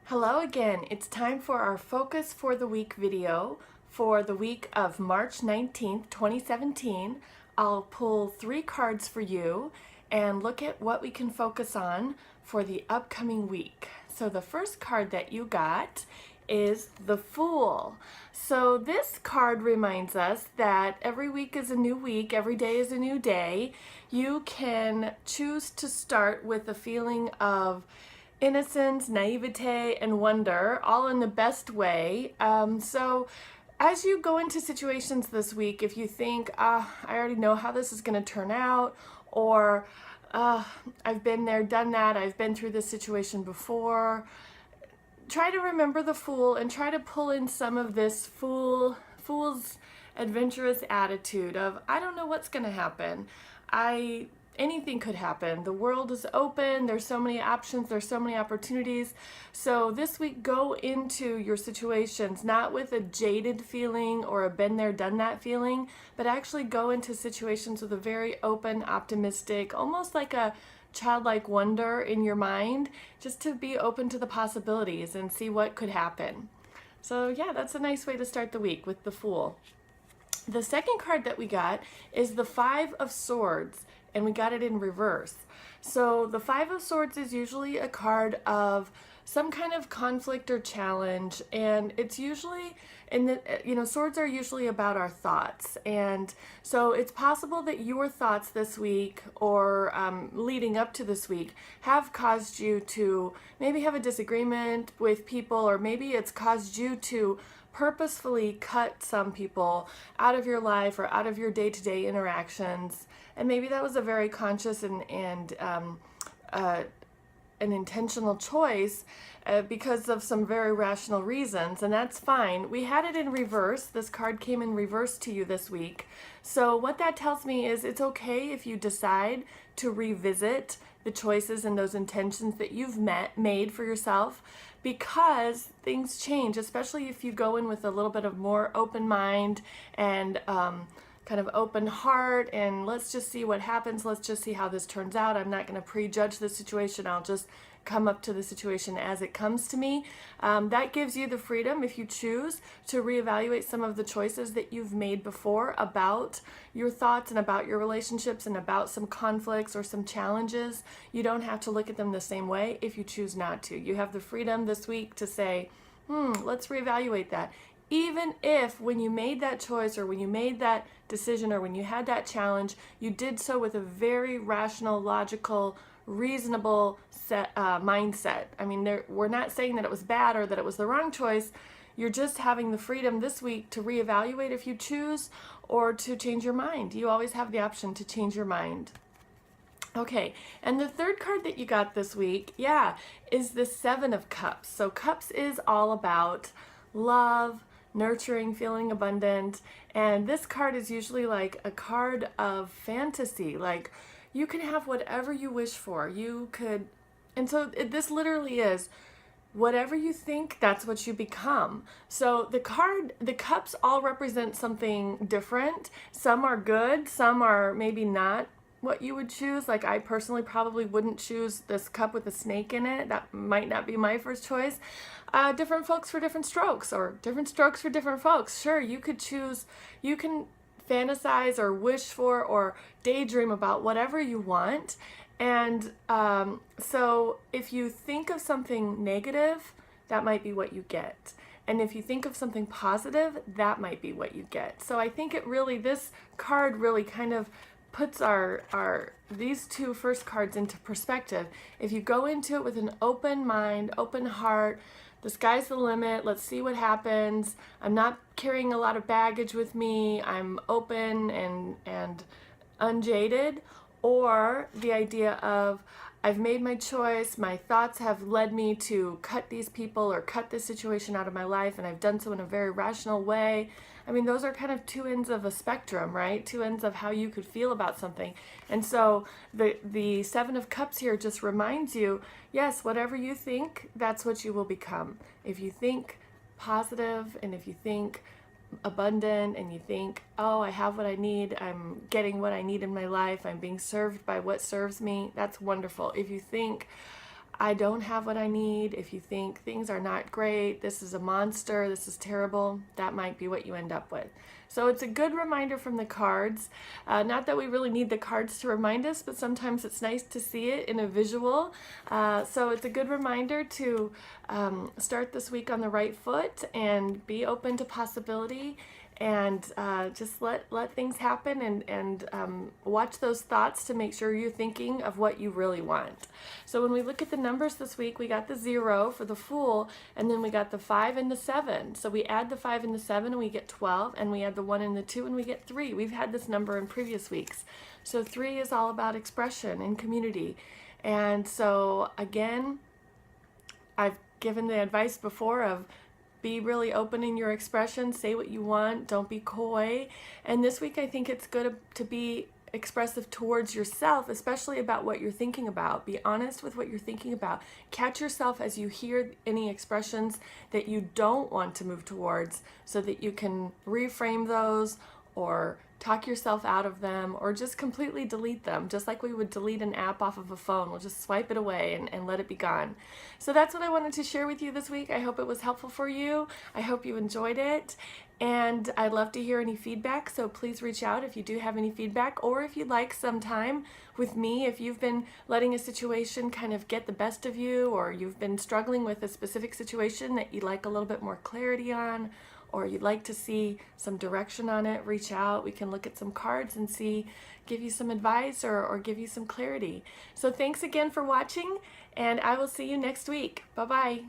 Hello again. It's time for our Focus for the Week video for the week of March 19th, 2017. I'll pull 3 cards for you and look at what we can focus on for the upcoming week. So the first card that you got is the Fool. So this card reminds us that every week is a new week, every day is a new day. You can choose to start with a feeling of innocence, naivete, and wonder, all in the best way. So as you go into situations this week, if you think, I already know how this is going to turn out, or I've been there, done that, I've been through this situation before, try to remember the Fool and try to pull in some of this fool's adventurous attitude of, I don't know what's going to happen. Anything could happen. The world is open. There's so many options. There's so many opportunities. So this week, go into your situations not with a jaded feeling or a been there, done that feeling, but actually go into situations with a very open, optimistic, almost like a childlike wonder in your mind, just to be open to the possibilities and see what could happen. So yeah, that's a nice way to start the week with the Fool. The second card that we got is the Five of Swords, and we got it in reverse. So the Five of Swords is usually a card of some kind of conflict or challenge, and it's usually swords are usually about our thoughts, and so it's possible that your thoughts this week or leading up to this week have caused you to maybe have a disagreement with people, or maybe it's caused you to purposefully cut some people out of your life or out of your day-to-day interactions. And maybe that was a very conscious and an intentional choice because of some very rational reasons, and that's fine. We had it in reverse. This card came in reverse to you this week. So what that tells me is it's okay if you decide to revisit the choices and those intentions that you've made for yourself, because things change, especially if you go in with a little bit of more open mind and kind of open heart, and let's just see what happens. Let's just see how this turns out. I'm not going to prejudge the situation. I'll just come up to the situation as it comes to me. That gives you the freedom, if you choose, to reevaluate some of the choices that you've made before about your thoughts and about your relationships and about some conflicts or some challenges. You don't have to look at them the same way if you choose not to. You have the freedom this week to say, let's reevaluate that. Even if when you made that choice or when you made that decision or when you had that challenge, you did so with a very rational, logical, reasonable mindset. I mean, we're not saying that it was bad or that it was the wrong choice. You're just having the freedom this week to reevaluate if you choose, or to change your mind. You always have the option to change your mind. Okay, and the third card that you got this week, is the Seven of Cups. So Cups is all about love, nurturing, feeling abundant, and this card is usually like a card of fantasy. Like, you can have whatever you wish for. This literally is whatever you think, that's what you become. So the cups all represent something different. Some are good, some are maybe not what you would choose. Like, I personally probably wouldn't choose this cup with a snake in it. That might not be my first choice. Different folks for different strokes, or different strokes for different folks. Sure, you could choose, you can fantasize or wish for or daydream about whatever you want. And so if you think of something negative, that might be what you get. And if you think of something positive, that might be what you get. So I think this card really kind of puts these two first cards into perspective. If you go into it with an open mind, open heart, the sky's the limit, let's see what happens. I'm not carrying a lot of baggage with me. I'm open and unjaded. Or the idea of, I've made my choice, my thoughts have led me to cut these people or cut this situation out of my life, and I've done so in a very rational way. I mean, those are kind of two ends of a spectrum, right? Two ends of how you could feel about something. And so the Seven of Cups here just reminds you, yes, whatever you think, that's what you will become. If you think positive, and if you think abundant, and you think, oh, I have what I need, I'm getting what I need in my life, I'm being served by what serves me, that's wonderful. If you think, I don't have what I need, if you think things are not great, this is a monster, this is terrible, that might be what you end up with. So it's a good reminder from the cards. Not that we really need the cards to remind us, but sometimes it's nice to see it in a visual. So it's a good reminder to start this week on the right foot and be open to possibility, and just let things happen, and watch those thoughts to make sure you're thinking of what you really want. So when we look at the numbers this week, we got the 0 for the Fool, and then we got the 5 and the 7. So we add the 5 and the 7 and we get 12, and we add the 1 and the 2 and we get 3. We've had this number in previous weeks. So 3 is all about expression and community. And so again, I've given the advice before of be really open in your expression, say what you want, don't be coy. And this week I think it's good to be expressive towards yourself, especially about what you're thinking about. Be honest with what you're thinking about. Catch yourself as you hear any expressions that you don't want to move towards, so that you can reframe those, or talk yourself out of them, or just completely delete them, just like we would delete an app off of a phone. We'll just swipe it away and let it be gone. So that's what I wanted to share with you this week. I hope it was helpful for you. I hope you enjoyed it. And I'd love to hear any feedback, so please reach out if you do have any feedback, or if you'd like some time with me, if you've been letting a situation kind of get the best of you, or you've been struggling with a specific situation that you'd like a little bit more clarity on, or you'd like to see some direction on it, reach out. We can look at some cards and give you some advice, or give you some clarity. So thanks again for watching, and I will see you next week. Bye-bye.